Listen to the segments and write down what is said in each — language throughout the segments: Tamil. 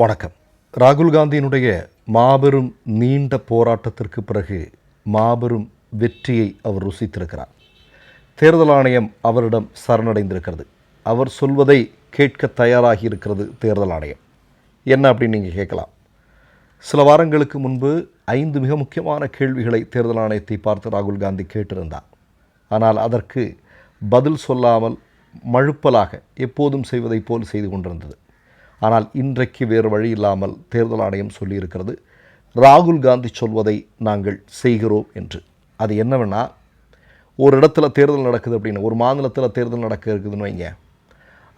வணக்கம். ராகுல் காந்தியினுடைய மாபெரும் நீண்ட போராட்டத்திற்கு பிறகு மாபெரும் வெற்றியை அவர் ருசித்திருக்கிறார். தேர்தல் ஆணையம் அவரிடம் சரணடைந்திருக்கிறது. அவர் சொல்வதை கேட்க தயாராகி இருக்கிறது தேர்தல் ஆணையம். என்ன அப்படின்னு நீங்கள் கேட்கலாம். சில வாரங்களுக்கு முன்பு 5 மிக முக்கியமான கேள்விகளை தேர்தல் ஆணையத்தை பார்த்து ராகுல் காந்தி கேட்டிருந்தார். ஆனால் அதற்கு பதில் சொல்லாமல் மழுப்பலாக எப்போதும் செய்வதைப் போல் செய்து கொண்டிருந்தது. ஆனால் இன்றைக்கு வேறு வழி இல்லாமல் தேர்தல் ஆணையம் சொல்லியிருக்கிறது, ராகுல் காந்தி சொல்வதை நாங்கள் செய்கிறோம் என்று. அது என்னவென்னா, ஒரு இடத்துல தேர்தல் நடக்குது அப்படின்னு, ஒரு மாநிலத்தில் தேர்தல் நடக்க இருக்குதுன்னு வைங்க,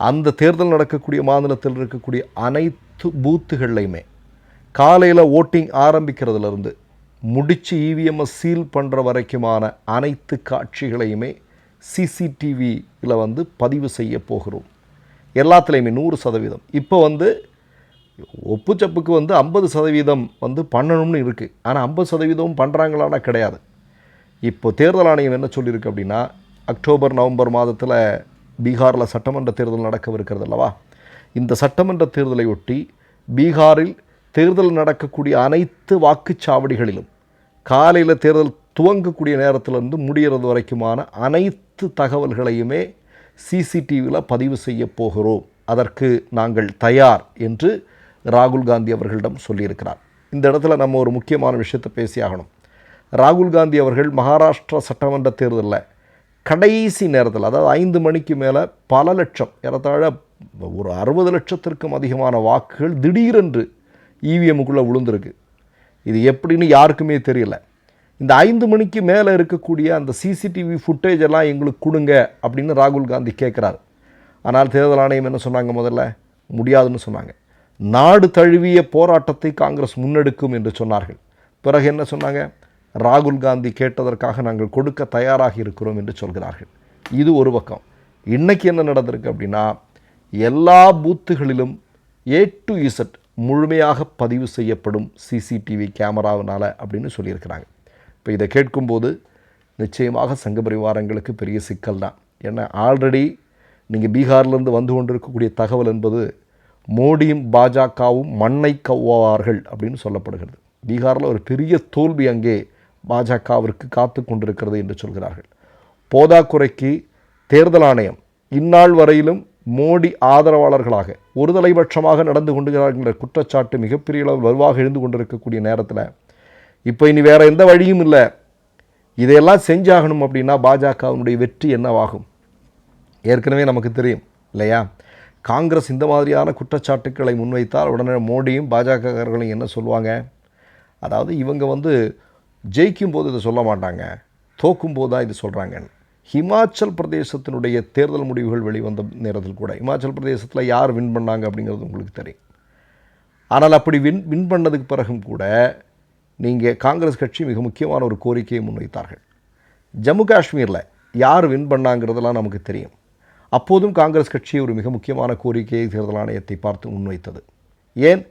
அந்த தேர்தல் நடக்கக்கூடிய மாநிலத்தில் இருக்கக்கூடிய அனைத்து பூத்துகள்லையுமே காலையில் ஓட்டிங் ஆரம்பிக்கிறதுலேருந்து முடித்து இவிஎம்ஐ சீல் பண்ணுற வரைக்குமான அனைத்து காட்சிகளையுமே சிசிடிவியில் பதிவு செய்ய போகிறோம். எல்லாத்துலேயுமே 100%. இப்போ ஒப்புச்சப்புக்கு 50% பண்ணணும்னு இருக்குது. ஆனால் 50% பண்ணுறாங்களான்னா கிடையாது. இப்போ தேர்தல் ஆணையம் என்ன சொல்லியிருக்கு அப்படின்னா, அக்டோபர் நவம்பர் மாதத்தில் பீகாரில் சட்டமன்ற தேர்தல் நடக்கவிருக்கிறது அல்லவா, இந்த சட்டமன்ற தேர்தலை ஒட்டி பீகாரில் தேர்தல் நடக்கக்கூடிய அனைத்து வாக்குச்சாவடிகளிலும் காலையில் தேர்தல் துவங்கக்கூடிய நேரத்திலிருந்து முடிகிறது வரைக்குமான அனைத்து தகவல்களையுமே சிசிடிவியில் பதிவு செய்ய போகிறோம். அதற்கு நாங்கள் தயார் என்று ராகுல் காந்தி அவர்களிடம் சொல்லியிருக்கிறார். இந்த இடத்துல நம்ம ஒரு முக்கியமான விஷயத்தை பேசியாகணும். ராகுல் காந்தி அவர்கள் மகாராஷ்டிரா சட்டமன்ற தேர்தலில் கடைசி நேரத்தில், அதாவது 5 மணிக்கு மேலே பல லட்சம், ஏறத்தாழ ஒரு 60 லட்சத்திற்கும் அதிகமான வாக்குகள் திடீரென்று இவிஎம்முக்குள்ளே விழுந்திருக்கு. இது எப்படின்னு யாருக்குமே தெரியல. இந்த 5 மணிக்கு மேலே இருக்கக்கூடிய அந்த சிசிடிவி ஃபுட்டேஜ் எல்லாம் எங்களுக்கு கொடுங்க அப்படின்னு ராகுல் காந்தி கேட்குறாரு. ஆனால் தேர்தல் ஆணையம் என்ன சொன்னாங்க? முதல்ல முடியாதுன்னு சொன்னாங்க. நாடு தழுவிய போராட்டத்தை காங்கிரஸ் முன்னெடுக்கும் என்று சொன்னார்கள். பிறகு என்ன சொன்னாங்க? ராகுல் காந்தி கேட்டதற்காக நாங்கள் கொடுக்க தயாராக இருக்கிறோம் என்று சொல்கிறார்கள். இது ஒரு பக்கம். இன்றைக்கி என்ன நடந்திருக்கு அப்படின்னா, எல்லா பூத்துகளிலும் A to Z முழுமையாக பதிவு செய்யப்படும் சிசிடிவி கேமராவினால் அப்படின்னு சொல்லியிருக்கிறாங்க. இப்போ இதை கேட்கும்போது நிச்சயமாக சங்க பரிவாரங்களுக்கு பெரிய சிக்கல் தான். ஏன்னா ஆல்ரெடி நீங்கள் பீகார்லேருந்து வந்து கொண்டிருக்கக்கூடிய தகவல் என்பது மோடியும் பாஜகவும் மண்ணை கவ்வார்கள் அப்படின்னு சொல்லப்படுகிறது. பீகாரில் ஒரு பெரிய தோல்வி அங்கே பாஜகவிற்கு காத்து கொண்டிருக்கிறது என்று சொல்கிறார்கள். போதாக்குறைக்கு தேர்தல் ஆணையம் இந்நாள் வரையிலும் மோடி ஆதரவாளர்களாக ஒரு தலைபட்சமாக நடந்து கொண்டிருக்கிற குற்றச்சாட்டு மிகப்பெரிய அளவில் வலுவாக எழுந்து கொண்டிருக்கக்கூடிய நேரத்தில் இப்போ இனி வேறு எந்த வழியும் இல்லை, இதையெல்லாம் செஞ்சாகணும் அப்படின்னா பாஜகவினுடைய வெற்றி என்னவாகும்? ஏற்கனவே நமக்கு தெரியும் இல்லையா, காங்கிரஸ் இந்த மாதிரியான குற்றச்சாட்டுக்களை முன்வைத்தால் உடனே மோடியும் பாஜகர்களையும் என்ன சொல்லுவாங்க? அதாவது இவங்க ஜெயிக்கும் போது இதை சொல்ல மாட்டாங்க, தோக்கும் போது தான் இது சொல்கிறாங்க. ஹிமாச்சல் பிரதேசத்தினுடைய தேர்தல் முடிவுகள் வெளிவந்த நேரத்தில் கூட ஹிமாச்சல் பிரதேசத்தில் யார் வின் பண்ணாங்க அப்படிங்கிறது உங்களுக்கு தெரியும். ஆனால் அப்படி வின் பண்ணதுக்கு பிறகும் கூட நீங்கள் காங்கிரஸ் கட்சி மிக முக்கியமான ஒரு கோரிக்கையை முன்வைத்தார்கள். ஜம்மு காஷ்மீரில் யார் வின் பண்ணாங்கிறதெல்லாம் நமக்கு தெரியும். அப்போதும் காங்கிரஸ் கட்சி ஒரு மிக முக்கியமான கோரிக்கையை தேர்தல் ஆணையத்தை பார்த்து முன்வைத்தது. ஏன்?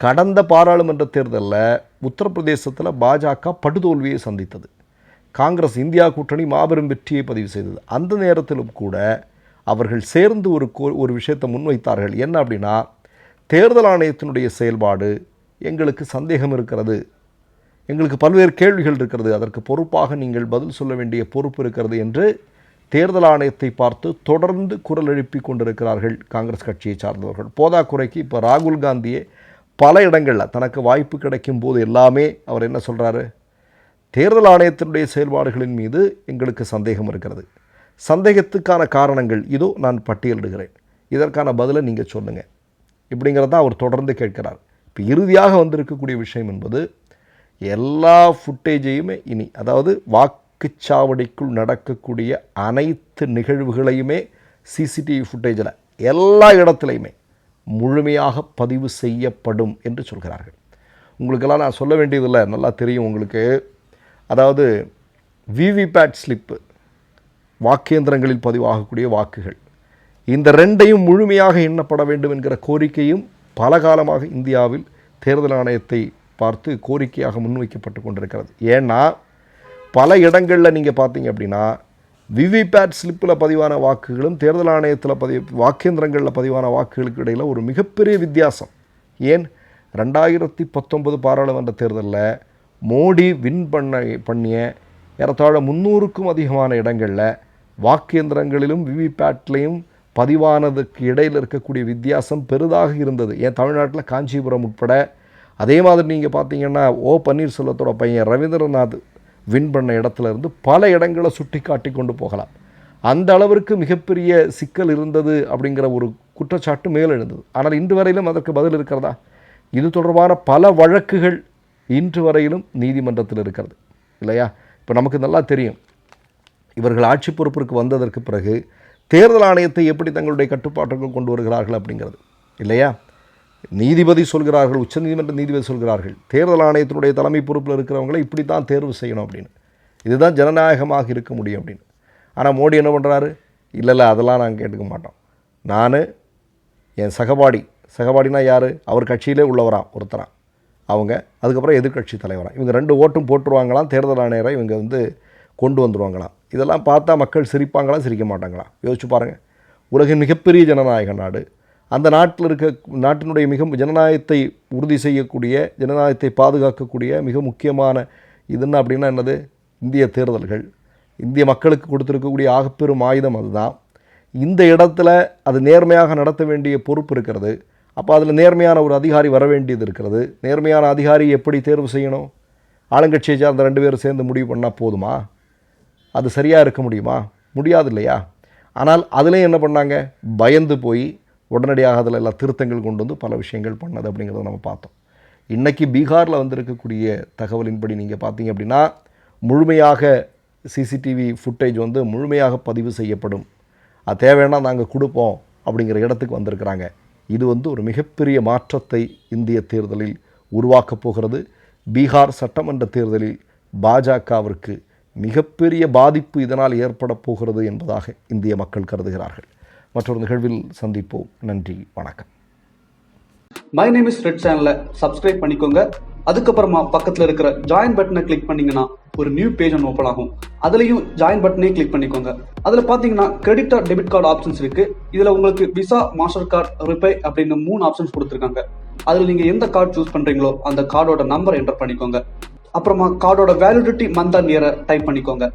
கடந்த பாராளுமன்ற தேர்தலில் உத்தரப்பிரதேசத்தில் பாஜக படுதோல்வியை சந்தித்தது. காங்கிரஸ் இந்தியா கூட்டணி மாபெரும் வெற்றியை பதிவு செய்தது. அந்த நேரத்திலும் கூட அவர்கள் சேர்ந்து ஒரு விஷயத்தை முன்வைத்தார்கள். என்ன அப்படின்னா, தேர்தல் ஆணையத்தினுடைய செயல்பாடு எங்களுக்கு சந்தேகம் இருக்கிறது, எங்களுக்கு பல்வேறு கேள்விகள் இருக்கிறது, அதற்கு பொறுப்பாக நீங்கள் பதில் சொல்ல வேண்டிய பொறுப்பு இருக்கிறது என்று தேர்தல் ஆணையத்தை பார்த்து தொடர்ந்து குரல் எழுப்பி கொண்டிருக்கிறார்கள் காங்கிரஸ் கட்சியை சார்ந்தவர்கள். போதாக்குறைக்கு இப்போ ராகுல் காந்தியே பல இடங்களில் தனக்கு வாய்ப்பு கிடைக்கும் போது எல்லாமே அவர் என்ன சொல்கிறாரு? தேர்தல் ஆணையத்தினுடைய செயல்பாடுகளின் மீது எங்களுக்கு சந்தேகம் இருக்கிறது, சந்தேகத்துக்கான காரணங்கள் இதோ நான் பட்டியலிடுகிறேன், இதற்கான பதிலை நீங்கள் சொல்லுங்கள் இப்படிங்கிறத அவர் தொடர்ந்து கேட்கிறார். இப்போ இறுதியாக வந்திருக்கக்கூடிய விஷயம் என்பது எல்லா ஃபுட்டேஜையுமே இனி, அதாவது வாக்குச்சாவடிக்குள் நடக்கக்கூடிய அனைத்து நிகழ்வுகளையுமே சிசிடிவி ஃபுட்டேஜில் எல்லா இடத்துலையுமே முழுமையாக பதிவு செய்யப்படும் என்று சொல்கிறார்கள். உங்களுக்கெல்லாம் நான் சொல்ல வேண்டியதில்லை, நல்லா தெரியும் உங்களுக்கு. அதாவது விவிபேட் ஸ்லிப்பு, வாக்கேந்திரங்களில் பதிவாகக்கூடிய வாக்குகள், இந்த 2ஐயும் முழுமையாக எண்ணப்பட வேண்டும் என்கிற கோரிக்கையும் பல காலமாக இந்தியாவில் தேர்தல் ஆணையத்தை பார்த்து கோரிக்கையாக முன்வைக்கப்பட்டு கொண்டிருக்கிறது. ஏன்னா பல இடங்களில் நீங்கள் பார்த்தீங்க அப்படின்னா விவிபேட் ஸ்லிப்பில் பதிவான வாக்குகளும் தேர்தல் ஆணையத்தில் வாக்கேந்திரங்களில் பதிவான வாக்குகளுக்கு இடையில் ஒரு மிகப்பெரிய வித்தியாசம். ஏன் 2019 பாராளுமன்ற தேர்தலில் மோடி வின் பண்ணிய ஏறத்தாழ 300க்கும் அதிகமான இடங்களில் வாக்கு எந்திரங்களிலும் விவிபேட்லேயும் பதிவானதுக்கு இடையில் இருக்கக்கூடிய வித்தியாசம் பெரிதாக இருந்தது. ஏன் தமிழ்நாட்டில் காஞ்சிபுரம் உட்பட. அதே மாதிரி நீங்கள் பார்த்தீங்கன்னா பன்னீர்செல்வத்தோட பையன் ரவீந்திரநாத் வின் பண்ண இடத்துல இருந்து பல இடங்களை சுட்டி காட்டி கொண்டு போகலாம். அந்த அளவிற்கு மிகப்பெரிய சிக்கல் இருந்தது அப்படிங்கிற ஒரு குற்றச்சாட்டு மேலெழுந்தது. ஆனால் இன்று வரையிலும் அதற்கு பதில் இருக்கிறதா? இது தொடர்பான பல வழக்குகள் இன்று வரையிலும் நீதிமன்றத்தில் இருக்கிறது இல்லையா? இப்போ நமக்கு நல்லா தெரியும், இவர்கள் ஆட்சி பொறுப்பிற்கு வந்ததற்கு பிறகு தேர்தல் ஆணையத்தை எப்படி தங்களுடைய கட்டுப்பாட்டுக்குள் கொண்டு வருகிறார்கள் அப்படிங்கிறது இல்லையா? நீதிபதி சொல்கிறார்கள், உச்சநீதிமன்ற நீதிபதி சொல்கிறார்கள், தேர்தல் ஆணையத்தினுடைய தலைமை பொறுப்பில் இருக்கிறவங்களை இப்படி தான் தேர்வு செய்யணும் அப்படின்னு, இதுதான் ஜனநாயகமாக இருக்க முடியும் அப்படின்னு. ஆனால் மோடி என்ன பண்ணுறாரு? இல்லை அதெல்லாம் நாங்கள் கேட்டுக்க மாட்டோம். நான் என் சகபாடினா யார்? அவர் கட்சியிலே உள்ளவரான் ஒருத்தரான் அவங்க, அதுக்கப்புறம் எதிர்கட்சி தலைவரான், இவங்க 2 ஓட்டும் போட்டுருவாங்களாம், தேர்தல் ஆணையரை இவங்க கொண்டு வந்துடுவாங்களாம். இதெல்லாம் பார்த்தா மக்கள் சிரிப்பாங்களா சிரிக்க மாட்டாங்களா? யோசிச்சு பாருங்கள். உலகின் மிகப்பெரிய ஜனநாயக நாடு, அந்த நாட்டினுடைய மிக ஜனநாயகத்தை உறுதி செய்யக்கூடிய, ஜனநாயகத்தை பாதுகாக்கக்கூடிய மிக முக்கியமான இதுன்னு அப்படின்னா என்னது? இந்திய தேர்தல்கள். இந்திய மக்களுக்கு கொடுத்துருக்கக்கூடிய ஆகப்பெரும் ஆயுதம் அதுதான். இந்த இடத்துல அது நேர்மையாக நடத்த வேண்டிய பொறுப்பு இருக்கிறது. அப்போ அதில் நேர்மையான ஒரு அதிகாரி வர வேண்டியது இருக்கிறது. நேர்மையான அதிகாரி எப்படி தேர்வு செய்யணும்? ஆளுங்கட்சியை சார்ந்த 2 பேரும் சேர்ந்து முடிவு பண்ணால் போதுமா? அது சரியாக இருக்க முடியுமா? முடியாது இல்லையா? ஆனால் அதில் என்ன பண்ணாங்க? பயந்து போய் உடனடியாக அதில் எல்லாம் திருத்தங்கள் கொண்டு வந்து பல விஷயங்கள் பண்ணது அப்படிங்கிறத நம்ம பார்த்தோம். இன்றைக்கி பீகாரில் வந்திருக்கக்கூடிய தகவலின்படி நீங்கள் பார்த்தீங்க அப்படின்னா, முழுமையாக சிசிடிவி ஃபுட்டேஜ் முழுமையாக பதிவு செய்யப்படும், அது தேவைன்னா நாங்கள் கொடுப்போம் அப்படிங்கிற இடத்துக்கு வந்திருக்கிறாங்க. இது ஒரு மிகப்பெரிய மாற்றத்தை இந்திய தேர்தலில் உருவாக்கப் போகிறது. பீகார் சட்டமன்ற தேர்தலில் பாஜகவிற்கு மிகப்பெரிய பாதிப்பு இதனால் ஏற்பட போகிறது என்பதாக இந்திய மக்கள் கருதுகிறார்கள். மற்றொரு நிகழ்வில் சந்திப்போம். நன்றி, வணக்கம். மை நேம் இஸ் ரெட் சேனலை சப்ஸ்கிரைப் பண்ணிக்கோங்க. அதுக்கப்புறமா பக்கத்தில் இருக்கிற ஜாயின் பட்டனை கிளிக் பண்ணீங்கன்னா ஒரு நியூ பேஜ் ஒன்று ஓப்பன் ஆகும். அதுலேயும் ஜாயின் பட்டனே கிளிக் பண்ணிக்கோங்க. அதில் பார்த்தீங்கன்னா credit R debit card options இருக்கு. இதில் உங்களுக்கு விசா, மாஸ்டர் கார்டு, ரிப்பே அப்படின்னு 3 ஆப்ஷன்ஸ் கொடுத்துருக்காங்க. அதில் நீங்கள் எந்த கார்டு சூஸ் பண்ணுறீங்களோ அந்த கார்டோட நம்பர் என்டர் பண்ணிக்கோங்க. அப்புறமா கார்டோட வேலிடிட்டி மந்த் அண்ட் இயரை டைப் பண்ணிக்கோங்க.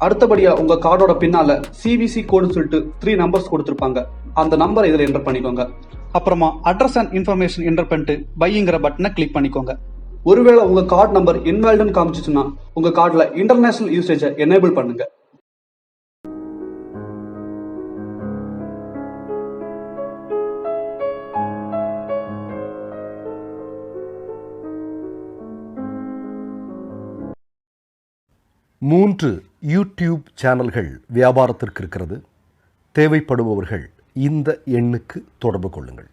அடுத்தபடியா உங்க கார்டோட பின்னால சிவிசி கோடுன்னு சொல்லிட்டு 3 நம்பர்ஸ் கொடுத்துருப்பாங்க. அந்த நம்பரை இதில் என்டர் பண்ணிக்கோங்க. அப்புறமா அட்ரஸ் அண்ட் இன்ஃபர்மேஷன் என்டர் பண்ணிட்டு பைங்கிற பட்டனை கிளிக் பண்ணிக்கோங்க. ஒருவேளை உங்க கார்டு நம்பர் இன்வாலிட்னு காமிச்சிச்சுன்னா உங்க கார்டுல இன்டர்நேஷனல் யூசேஜை எனேபிள் பண்ணுங்க. மூன்று யூடியூப் சேனல்கள் வியாபாரத்திற்கு இருக்கிறது. தேவைப்படுபவர்கள் இந்த எண்ணுக்கு தொடர்பு கொள்ளுங்கள்.